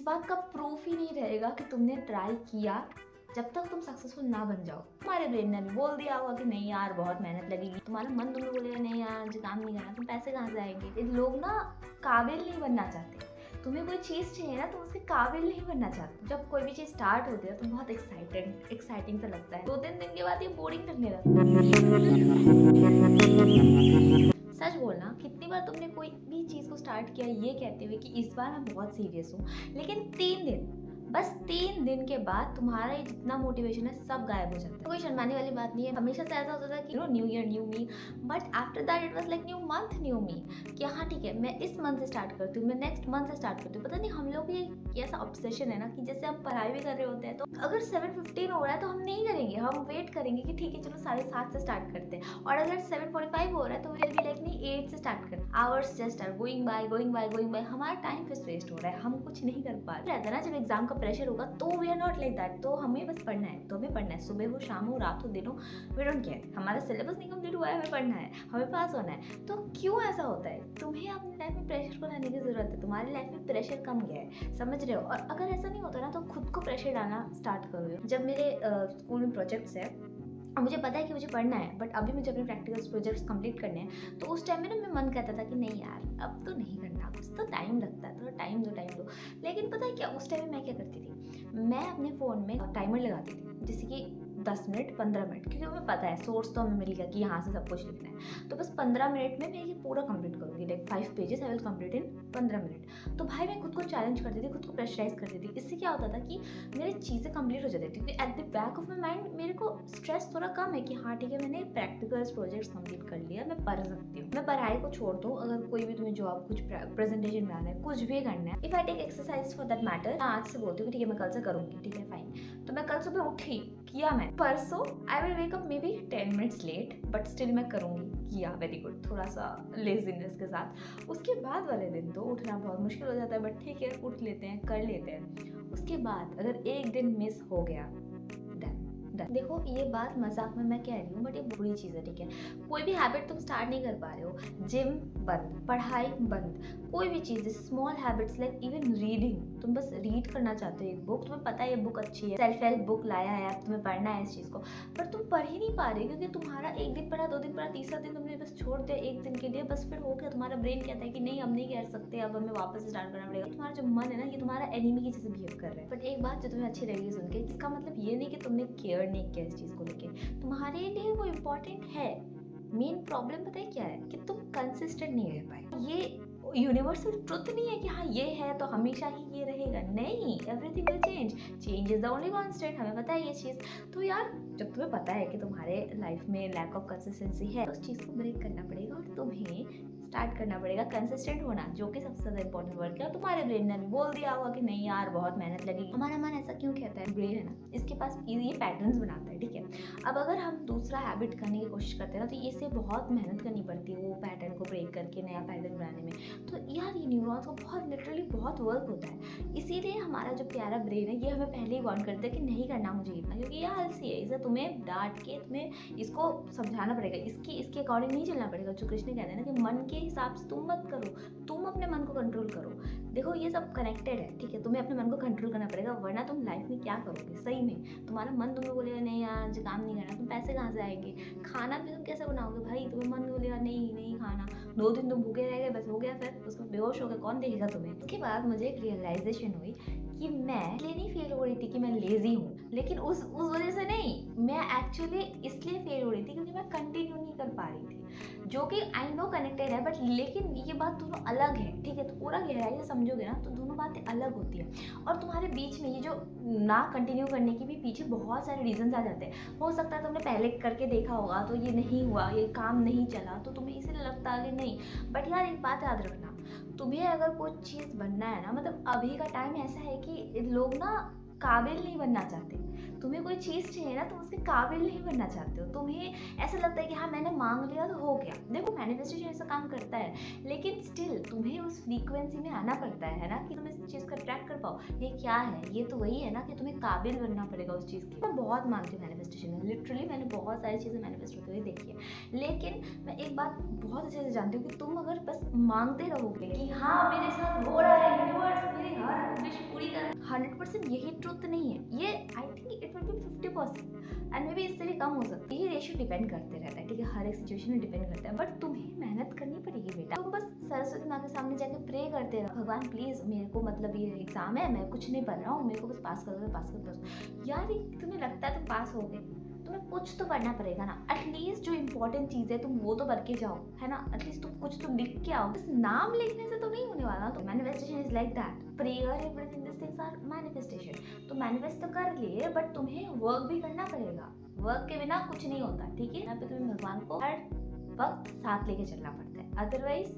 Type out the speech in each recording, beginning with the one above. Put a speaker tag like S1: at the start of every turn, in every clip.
S1: बात का प्रूफ ही नहीं रहेगा कि तुमने ट्राई किया जब तक तुम सक्सेसफुल ना बन जाओ। तुम्हारे ब्रेन ने भी बोल दिया होगा कि नहीं यार बहुत मेहनत लगेगी, तुम्हारा मन तुम्हें बोलेगा नहीं यार मुझे काम नहीं करना, तुम पैसे कहाँ से आएंगे। ये लोग ना काबिल नहीं बनना चाहते। तुम्हें कोई चीज़ चाहिए ना, तुम उसके काबिल नहीं बनना चाहते। जब कोई भी चीज़ स्टार्ट होती है तो बहुत एक्साइटिंग सा लगता है। 2-3 दिन के बाद ये बोरिंग लगने लगता है। सच बोलना, कितनी बार तुमने कोई भी चीज़ को स्टार्ट किया ये कहते हुए कि इस बार मैं बहुत सीरियस हूँ, लेकिन 3 दिन के बाद तुम्हारा ये जितना मोटिवेशन है सब गायब हो जाता है। कोई शर्माने वाली बात नहीं है। हमेशा से ऐसा होता था कि new year new me, but after that it was like new month new me, कि हाँ ठीक है मैं इस मंथ से स्टार्ट करती हूँ, मैं नेक्स्ट मंथ से स्टार्ट करती हूँ। पता नहीं हम लोग ये ऐसा ऑब्सेशन है ना कि जैसे हम पढ़ाई भी कर रहे होते हैं तो अगर 7:15 हो रहा है तो हम नहीं करेंगे, हम वेट करेंगे कि ठीक है चलो 7:30 से स्टार्ट करते हैं। और अगर 7:45 हो रहा है तो विल बी लाइक नहीं 8 से स्टार्ट करते। Hours just are going by, हमारा टाइम फिर वेस्ट हो रहा है, हम कुछ नहीं कर पा रहे। रहता है ना जब एग्जाम का प्रेशर होगा तो we are not like that, तो हमें बस पढ़ना है, तो हमें पढ़ना है, सुबह हो शाम हो रात हो दिन हो, वी डोंट केयर, हमारा सिलेबस नहीं कंप्लीट हुआ है, हमें पढ़ना है, हमें पास होना है। तो क्यों ऐसा होता है? तुम्हें अपनी लाइफ में प्रेशर को लाने की जरूरत है। तुम्हारी लाइफ में प्रेशर कम गया है, समझ रहे हो? और अगर ऐसा नहीं होता ना तो खुद को प्रेशर डालना स्टार्ट करो। जब मेरे स्कूल में प्रोजेक्ट्स है और मुझे पता है कि मुझे पढ़ना है, बट अभी मुझे अपने प्रैक्टिकल्स प्रोजेक्ट्स कंप्लीट करने हैं, तो उस टाइम में ना मेरा मन कहता था कि नहीं यार अब तो नहीं करना, कुछ तो टाइम लगता है, थोड़ा टाइम दो। लेकिन पता है क्या, उस टाइम में मैं क्या करती थी, मैं अपने फ़ोन में टाइमर लगाती थी, जैसे कि 10 मिनट 15 मिनट, क्योंकि हमें पता है सोर्स तो हमें मिल गया कि यहाँ से सब कुछ लिखना है, तो बस 15 मिनट में मैं ये पूरा कंप्लीट करूँगी, like 5 pages I will complete in 15 minute. तो भाई मैं खुद को चैलेंज करती थी, खुद को प्रेशराइज करती थी। इससे क्या होता था कि मेरी चीज़ें कंप्लीट हो जाती थी, क्योंकि at the back of my mind मेरे को स्ट्रेस थोड़ा कम है कि हाँ ठीक है मैंने प्रैक्टिकल्स प्रोजेक्ट्स कंप्लीट कर लिया, मैं पढ़ सकती हूँ, मैं पढ़ाई को छोड़ दूँ। अगर कोई भी तुम्हें जॉब कुछ प्रेजेंटेशन बनाना है, कुछ भी करना है, if I take exercise for that matter, मैं आज से बोलती हूँ ठीक है मैं कल से करूँगी, ठीक है फाइन। तो मैं कल सुबह उठी, किया, मैं परसों I will wake up maybe 10 minutes late, but still मैं करूँगी, किया, वेरी गुड, थोड़ा सा लेजीनेस के साथ। उसके बाद वाले दिन तो उठना बहुत मुश्किल हो जाता है, बट ठीक है उठ लेते हैं, कर लेते हैं। उसके बाद अगर एक दिन मिस हो गया, देखो ये बात मजाक में मैं कह रही हूँ, बट ये बुरी चीज़ है, ठीक है? कोई भी हैबिट तुम स्टार्ट नहीं कर पा रहे हो, जिम बंद, पढ़ाई बंद, कोई भी चीज़, small habits like even reading, तुम बस रीड करना चाहते हो एक बुक, तुम्हें पता है ये बुक अच्छी है, सेल्फ हेल्प बुक लाया है, अब तुम्हें पढ़ना है इस चीज़ को, पर तुम पढ़ ही नहीं पा रहे क्योंकि तुम्हारा एक दिन पढ़ा, 2 दिन पढ़ा, तीसरा दिन तुमने बस छोड़ दिया एक दिन के लिए, बस फिर हो गया। तुम्हारा ब्रेन कहता है कि नहीं अब नहीं कर सकते, अब हमें वापस स्टार्ट करना पड़ेगा। तुम्हारा जो मन है ना, ये तुम्हारा एनिमी की जैसे बिहेव कर रहा है। बट एक बात जो तुम्हें अच्छी लगेगी सुन के, इसका मतलब ये नहीं कि तुमने केयर नहीं किया इस चीज़ को लेके, तुम्हारे लिए वो इम्पोर्टेंट है। मेन प्रॉब्लम पता है क्या है, कि तुम कंसिस्टेंट नहीं रह पाए। ये यूनिवर्सल ट्रुथ नहीं है कि हाँ ये है तो हमेशा ही ये रहेगा, नहीं, everything will change is the only constant, हमें पता है ये चीज़। तो यार जब तुम्हें पता है कि तुम्हारे लाइफ में लैक ऑफ कंसिस्टेंसी है, तो उस चीज़ को ब्रेक करना पड़ेगा और तुम्हें स्टार्ट करना पड़ेगा कंसिस्टेंट होना, जो कि सबसे ज़्यादा इंपॉर्टेंट वर्क है। और तुम्हारे ब्रेन ने भी बोल दिया होगा कि नहीं यार बहुत मेहनत लगेगी। हमारा मन ऐसा क्यों कहता है? ब्रेन है ना, इसके पास ये पैटर्न्स बनाता है, ठीक है? अब अगर हम दूसरा हैबिट करने की कोशिश करते हैं ना, तो इससे बहुत मेहनत करनी पड़ती है वो पैटर्न को ब्रेक करके नया पैटर्न बनाने में। तो यार ये न्यूरॉन्स को बहुत लिटरली बहुत वर्क होता है, इसीलिए हमारा जो प्यारा ब्रेन है ये हमें पहले ही वार्न करता है कि नहीं करना मुझे इतना, क्योंकि ये आलसी है, इसे तुम्हें डांट के तुम्हें इसको समझाना पड़ेगा, इसके अकॉर्डिंग नहीं चलना पड़ेगा। जो कृष्ण कहते हैं ना कि मन के हिसाब से तुम मत करो, तुम अपने मन को कंट्रोल करो। देखो ये सब कनेक्टेड है, ठीक है? तुम्हें अपने मन को कंट्रोल करना पड़ेगा, वरना तुम लाइफ में क्या करोगे? सही में तुम्हारा मन तुम्हें बोलेगा नहीं यार मुझे काम नहीं करना, तुम पैसे कहाँ से आएंगे? खाना भी तुम कैसे बनाओगे भाई? तुम्हें मन बोलेगा नहीं खाना, 2 दिन तुम भूखे रह गए, बस हो गया, फिर उसको बेहोश हो गए, कौन देखेगा तुम्हें? उसके बाद मुझे एक रियलाइजेशन हुई कि मैं इसलिए नहीं फेल हो रही थी कि मैं लेजी हूँ, लेकिन उस वजह से नहीं, मैं एक्चुअली इसलिए फेल हो रही थी क्योंकि मैं कंटिन्यू नहीं कर पा रही थी, जो कि आई नो कनेक्टेड है, बट लेकिन ये बात दोनों अलग है, ठीक है? तो पूरा गहराई से समझोगे ना तो दोनों बातें अलग होती है। और तुम्हारे बीच में ये जो ना कंटिन्यू करने के भी पीछे बहुत सारे रीजंस आ जाते हैं। हो सकता है तुमने पहले करके देखा होगा तो ये नहीं हुआ, ये काम नहीं चला, तो तुम्हें इसीलिए लगता है कि नहीं। बट यार एक बात याद रखना, तुम्हें अगर कोई चीज़ बनना है ना, मतलब अभी का टाइम ऐसा है कि लोग ना काबिल नहीं बनना चाहते। तुम्हें कोई चीज़ चाहिए ना, तुम उसके काबिल नहीं बनना चाहते हो, तुम्हें ऐसा लगता है कि हाँ मैंने मांग लिया तो हो गया। देखो मैनिफेस्टेशन ऐसा काम करता है, लेकिन स्टिल तुम्हें उस फ्रीक्वेंसी में आना पड़ता है ना, कि तुम इस चीज़ का ट्रैक कर पाओ। ये क्या है? ये तो वही है ना कि तुम्हें काबिल बनना पड़ेगा उस चीज़ की। मैं बहुत मानती हूँ मैनिफेस्टेशन में, लिटरली मैंने बहुत सारी चीज़ें मैनिफेस्ट होते हुए देखी है। लेकिन मैं एक बात बहुत अच्छे से जानती हूँ कि तुम अगर बस मांगते रहोगे कि हाँ मेरे साथ हो रहा है, यूनिवर्स मेरी हर विश पूरी कर 100% यही ट्रुथ नहीं है, ये I think it will be 50% and may be इससे भी कम हो सकता है। ये रेशियो डिपेंड करते रहता है, ठीक है, हर एक सिचुएशन में डिपेंड करता है। बट तुम्हें मेहनत करनी पड़ेगी बेटा। तुम बस सरस्वती माँ के सामने जाके प्रे करते रहो, भगवान प्लीज मेरे को मतलब ये एग्जाम है, मैं कुछ नहीं पढ़ रहा हूँ, मेरे को बस पास कर दो, पास कर दो। यार तुम्हें लगता है तुम पास हो गए, तुम्हें कुछ तो पढ़ना पड़ेगा ना। एटलीस्ट जो इंपॉर्टेंट चीज़ है तुम वो तो पढ़ के जाओ, है ना। एटलीस्ट तुम कुछ तो लिख के आओ, बस नाम लिखने से तो नहीं होने वाला। तो manifestation is like that, prayer everything this things are manifestation. तो मैनिफेस्ट तो कर लिए, बट तुम्हें वर्क भी करना पड़ेगा। वर्क के बिना कुछ नहीं होता, ठीक है। यहाँ पे तुम्हें भगवान को हर वक्त साथ लेके चलना पड़ता है, अदरवाइज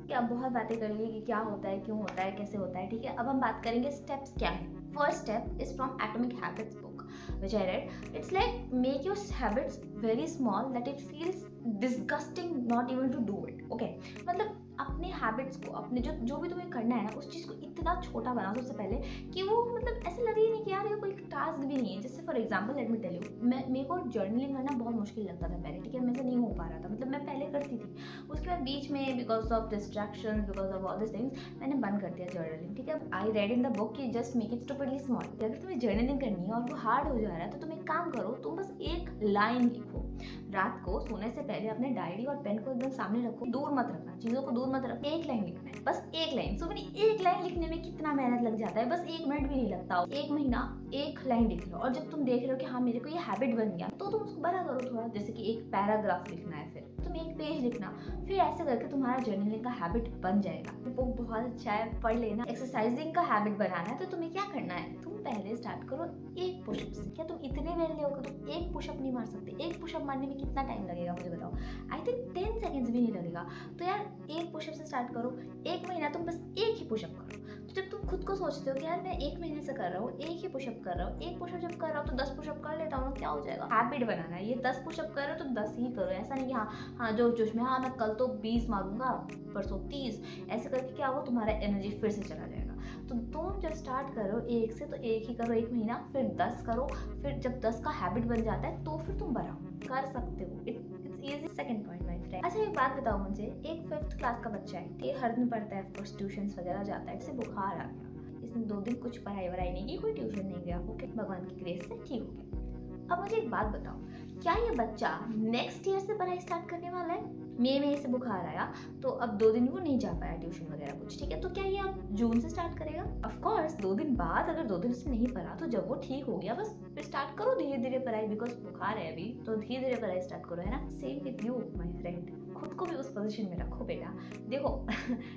S1: क्या। बहुत बातें कर ली कि क्या होता है, क्यों होता है, कैसे होता है, ठीक है। अब हम बात करेंगे स्टेप्स क्या है। First step is from Atomic Habits book which I read. It's like make your habits very small that it feels disgusting not even to do it. Okay, मतलब अपने हैबिट्स को, अपने जो भी तुम्हें करना है ना, उस चीज़ को इतना छोटा बनाओ सबसे पहले कि वो मतलब ऐसे लगे ही नहीं कि यार ये कोई टास्क भी नहीं है। जैसे for example let me tell you, मेरे को जर्नलिंग करना बहुत मुश्किल लगता था पहले, ठीक है। मेरे से नहीं हो पा रहा था, मतलब मैं पहले करती थी, उसके बाद बीच में because of distraction, because of all this things मैंने बंद कर दिया जर्नलिंग, ठीक है। I read in the book कि जस्ट मेक इट स्टुपिडली स्मॉल। अगर तुम्हें जर्नलिंग करनी है और वो हार्ड हो जा रहा है तो तुम एक काम करो, तुम बस एक लाइन लिखो। रात को सोने से पहले अपने डायरी और पेन को एकदम सामने रखो, दूर मत रखना, चीज़ों को दूर मत रखना। एक लाइन लिखना है, बस एक लाइन। सो मैंने एक लाइन लिखने में कितना मेहनत लग जाता है, बस 1 मिनट भी नहीं लगता। 1 महीना एक लाइन लिख लो, और जब तुम देख रहे हो कि हाँ मेरे को ये हैबिट बन गया, तो तुम उसको बड़ा करो थोड़ा। जैसे कि एक पैराग्राफ लिखना है, फिर तुम 1 पेज लिखना, फिर ऐसे करके तुम्हारा जर्नलिंग का हैबिट बन जाएगा। बुक बहुत अच्छा है, पढ़ लेना। एक्सरसाइजिंग का हैबिट बनाना है तो तुम्हें क्या करना है, तुम पहले स्टार्ट करो 1 पुशअप से। क्या तुम इतने वेले हो कि तुम 1 पुशअप नहीं मार सकते? 1 पुशअप मारने में कितना टाइम लगेगा मुझे बताओ? आई थिंक 10 सेकेंड्स भी नहीं लगेगा। तो यार 1 पुशअप से स्टार्ट करो, 1 महीना तुम बस 1 ही पुशअप करो। तो जब तुम खुद को सोचते हो कि यार मैं 1 महीने से कर रहा हूँ, 1 ही पुशअप कर रहा हूँ, 1 पुशअप जब कर रहा हूँ तो 10 पुशअप कर लेता हूँ, क्या हो जाएगा? हैबिट बनाना है। ये 10 पुशअप कर रहे हो तो 10 ही करो। ऐसा नहीं कि हाँ जोश में हाँ मैं कल तो 20 मारूंगा, परसों 30, ऐसे करके क्या हो, तुम्हारा एनर्जी फिर से चला जाएगा। तो तुम जब स्टार्ट करो 1 से तो 1 ही करो 1 महीना, फिर 10 करो, फिर जब 10 का हैबिट बन जाता है तो फिर तुम बढ़ाओ, कर सकते हो। It's easy. Second point my friend. अच्छा एक बात बताओ मुझे, एक 5th क्लास का बच्चा है, ये हर दिन पढ़ता है, ऑफकोर्स ट्यूशंस वगैरह जाता है, इसे बुखार आ गया, इसने 2 दिन कुछ पढ़ाई वढ़ाई नहीं की, कोई ट्यूशन नहीं गया, ओके, भगवान की ग्रेस से ठीक हो गया। अब मुझे एक बात बताओ, क्या ये बच्चा नेक्स्ट ईयर से पढ़ाई स्टार्ट करने वाला है? मई में इसे बुखार आया तो अब 2 दिन वो नहीं जा पाया ट्यूशन वगैरह कुछ, ठीक है। तो क्या ये अब जून से स्टार्ट करेगा? ऑफ कोर्स 2 दिन बाद, अगर 2 दिन उसने नहीं पढ़ा तो जब वो ठीक हो गया बस फिर स्टार्ट करो धीरे धीरे पढ़ाई, बिकॉज बुखार है अभी तो धीरे धीरे पढ़ाई स्टार्ट करो, है ना। Same with you my friend, खुद को भी उस पोजीशन में रखो बेटा। देखो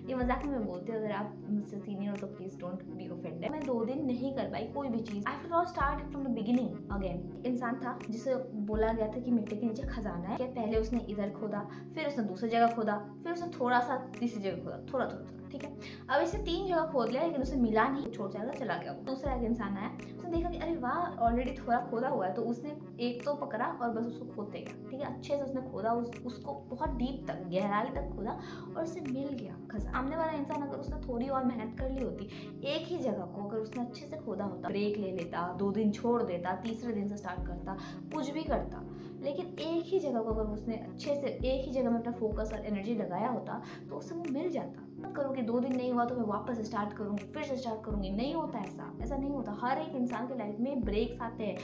S1: ये मजाक में बोलती हूँ, अगर आप मुझसे सीनियर हो तो प्लीज डोंट बी ऑफेंडेड। मैं 2 दिन नहीं कर पाई कोई भी चीज, आई will start from the beginning again. इंसान था जिसे बोला गया था कि मिट्टी के नीचे खजाना है, पहले उसने इधर खोदा, फिर उसने दूसरी जगह खोदा, फिर उसने थोड़ा सा तीसरी जगह खोदा, थोड़ा थोड़ा, ठीक है। अब इसे 3 जगह खोद लिया लेकिन उसे मिला नहीं, छोड़ जाएगा, चला गया। दूसरा एक इंसान आया, उसने देखा कि अरे वाह ऑलरेडी थोड़ा खोदा हुआ है, तो उसने एक तो पकड़ा और बस उसको खोदते गया, ठीक है। अच्छे से उसने खोदा, उसको बहुत डीप तक, गहराई तक खोदा और उसे मिल गया खजाना। सामने वाला इंसान अगर उसने थोड़ी और मेहनत कर ली होती, एक ही जगह को अगर उसने अच्छे से खोदा होता, ब्रेक ले लेता, 2 दिन छोड़ देता, तीसरे दिन से स्टार्ट करता, कुछ भी करता, लेकिन एक ही जगह को अगर उसने अच्छे से एक ही जगह में अपना फोकस और एनर्जी लगाया होता तो उसे वो मिल जाता। मत करो कि 2 दिन नहीं हुआ तो मैं वापस स्टार्ट करूंगी, फिर से स्टार्ट करूंगी, नहीं होता ऐसा नहीं होता। हर एक इंसान के लाइफ में ब्रेक्स आते हैं,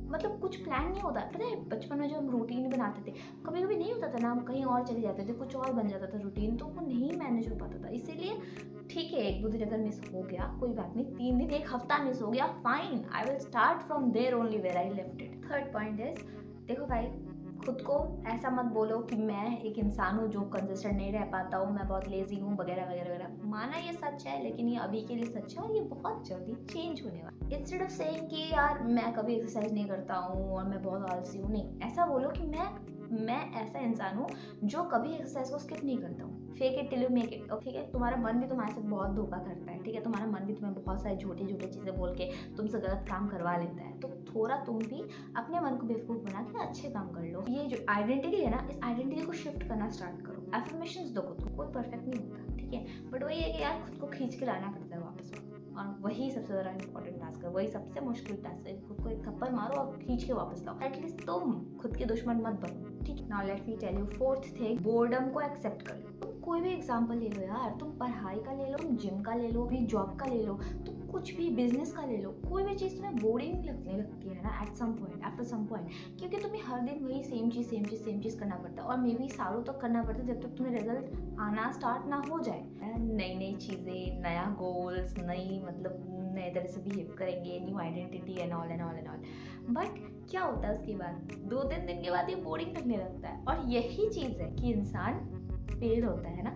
S1: मतलब कुछ प्लान नहीं होता। पता है बचपन में जो हम रूटीन बनाते थे, कभी कभी नहीं होता था ना, हम कहीं और चले जाते थे, कुछ और बन जाता था रूटीन, तो वो नहीं मैनेज हो पाता था। इसीलिए ठीक है 1-2 दिन अगर मिस हो गया कोई बात नहीं, 3 दिन 1 हफ्ता मिस हो गया, fine, I will start from there only where I left it. Third point is, देखो भाई खुद को ऐसा मत बोलो कि मैं एक इंसान हूँ जो कंसिस्टेंट नहीं रह पाता हूँ, मैं बहुत लेजी हूँ वगैरह वगैरह वगैरह। माना ये सच है, लेकिन ये अभी के लिए सच है और ये बहुत जल्दी चेंज होने वाला है। इंस्टेड ऑफ सेइंग कि यार मैं कभी एक्सरसाइज नहीं करता हूँ और मैं बहुत आलसी हूँ, नहीं, ऐसा बोलो कि मैं ऐसा इंसान हूँ जो कभी एक्सरसाइज को स्किप नहीं करता हूँ। Fake it till you make it, ठीक है। तुम्हारा मन भी तुम्हारे साथ बहुत धोखा करता है, ठीक है। तुम्हारा मन भी तुम्हें बहुत सारी झूठी चीज़ें बोल के तुमसे गलत काम करवा लेता है, तो थोड़ा तुम भी अपने मन को बेवकूफ़ बना के अच्छे काम कर लो। ये जो आइडेंटिटी है ना, इस आइडेंटिटी को शिफ्ट करना स्टार्ट करो। एफर्मेशंस दो खुद को, कोई परफेक्ट नहीं होता, ठीक है, बट वही है कि यार खुद को खींच के लाना पड़ता है वापस, और वही सबसे ज़्यादा इंपॉर्टेंट टास्क है, वही सबसे मुश्किल टास्क है। खुद को एक थप्पड़ मारो और खींच के वापस लाओ। एटलीस्ट तुम खुद के दुश्मन मत बनो, ठीक है। Now let me tell you fourth thing, boredom को एक्सेप्ट कर लो। तुम कोई भी एग्जाम्पल ले लो यार, तुम पढ़ाई का ले लो, तुम जिम का ले लो, अपनी जॉब का ले लो, तुम कुछ भी बिजनेस का ले लो, कोई भी चीज़ तुम्हें बोरिंग लगने लगती है ना at some point, after some point, क्योंकि तुम्हें हर दिन वही सेम चीज़ करना पड़ता है, और मे बी सालों तक करना पड़ता है जब तक तुम्हें रिजल्ट आना स्टार्ट ना हो जाए। नई नई चीज़ें, नया गोल्स, नई मतलब नए तरह से बिहेव करेंगे, new identity and all and all and all, but क्या होता है उसके बाद, 2-3 दिन के बाद ये बोरिंग लगने लगता है, और यही चीज़ है कि इंसान फेल होता है ना।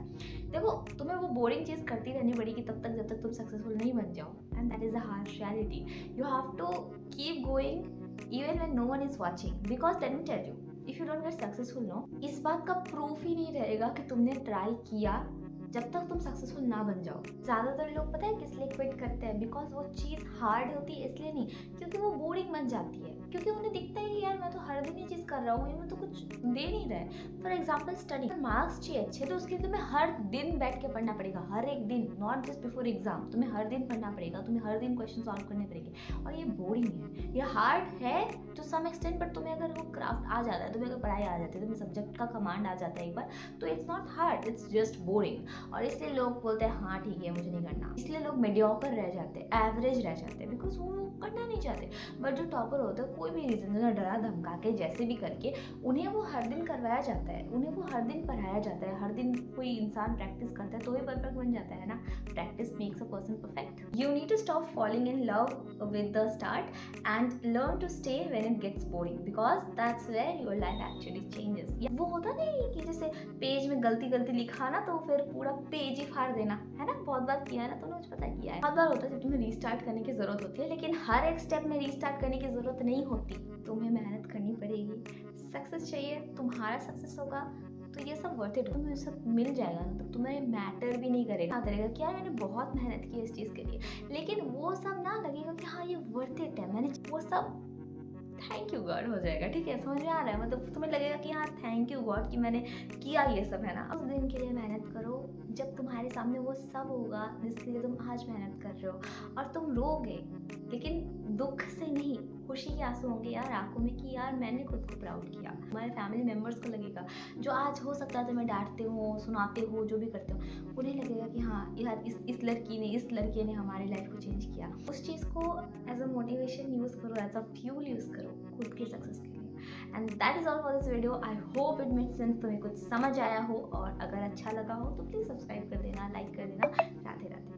S1: देखो, तुम्हें वो बोरिंग चीज़ करती रहनी पड़ेगी तब तक जब तक तुम सक्सेसफुल नहीं बन जाओ, and that is a harsh reality. You have to keep going even when no one is watching, because let me tell you, if you don't get successful no, इस बात का प्रूफ ही नहीं रहेगा कि तुमने ट्राई किया जब तक तुम सक्सेसफुल ना बन जाओ। ज़्यादातर लोग पता है किस लिए क्विट करते हैं, बिकॉज वो चीज़ हार्ड होती है, इसलिए नहीं, क्योंकि वो बोरिंग बन जाती है, क्योंकि उन्हें दिखता है कि यार मैं तो हर दिन ये चीज़ कर रहा हूँ, ये मैं तो कुछ दे नहीं रहा है। फॉर एग्जाम्पल स्टडी, मार्क्स चाहिए अच्छे, तो उसके लिए तुम्हें हर दिन बैठ के पढ़ना पड़ेगा, हर एक दिन, नॉट जस्ट बिफोर एग्जाम, तुम्हें हर दिन पढ़ना पड़ेगा, तुम्हें हर दिन क्वेश्चन सॉल्व करने पड़ेंगे, और ये बोरिंग है, ये हार्ड है टू सम एक्सटेंट, बट तुम्हें अगर वो क्राफ्ट आ जाता है, तुम्हें अगर पढ़ाई आ जाती है, तुम्हें सब्जेक्ट का कमांड आ जाता है एक बार, तो it's not hard, it's just boring. और इसलिए लोग बोलते हैं हाँ ठीक है मुझे नहीं करना, इसलिए लोग मीडियोकर रह जाते हैं, एवरेज रह जाते हैं, बिकॉज वो करना नहीं चाहते। बट जो टॉपर होता है, कोई भी रीजन से डरा धमका के जैसे भी करके, उन्हें वो हर दिन करवाया जाता है, उन्हें वो हर दिन पढ़ाया जाता है, हर दिन कोई इंसान प्रैक्टिस करता है तो ही परफेक्ट बन जाता है ना। Practice makes a person perfect. You need to stop falling in love with the start and learn to stay when it gets boring, because that's where your life actually changes. वो होता नहीं कि जैसे page में गलती लिखा ना, तो फिर पूरा पेज ही फाड़ देना, है ना, बहुत बार किया है ना, तुमने मुझे पता किया है, बहुत बार होता है जब तुम्हें रीस्टार्ट करने की जरूरत होती है, लेकिन हर एक स्टेप में रीस्टार्ट करने की जरूरत नहीं होती, तुम्हें मेहनत करनी पड़ेगी। सक्सेस चाहिए, तुम्हारा सक्सेस होगा तो ये सब वर्थ इट, तुम्हें सब मिल जाएगा ना, तो तुम्हें मैटर भी नहीं करेगा, करेगा कि यार मैंने बहुत मेहनत की इस चीज़ के लिए, लेकिन वो सब ना लगेगा कि हाँ ये वर्थ इट है, मैंने वो सब थैंक यू गॉड हो जाएगा। ठीक है, समझ में आ रहा है, मतलब तुम्हें लगेगा कि हाँ थैंक यू गॉड कि मैंने किया ये सब, है ना। उस दिन के लिए मेहनत करो जब तुम्हारे सामने वो सब होगा जिसके लिए तुम आज मेहनत कर रहे हो, और तुम रोगे, लेकिन दुख से नहीं, खुशी के आंसू होंगे यार आंखों में कि यार मैंने खुद को प्राउड किया। हमारे फैमिली मेम्बर्स को लगेगा, जो आज हो सकता है तुम्हें डांटते हो, सुनाते हो, जो भी करते हो, उन्हें लगेगा कि हाँ यार इस लड़की ने, इस लड़के ने हमारी लाइफ को चेंज किया। उस चीज़ को एज अ मोटिवेशन यूज़ करो, एज अ फ्यूल यूज़ करो खुद के सक्सेस के लिए। And that is all for this video. I hope it make sense, तुम्हें कुछ समझ आया हो, और अगर अच्छा लगा हो तो प्लीज़ सब्सक्राइब कर देना, लाइक कर देना। राधे राधे।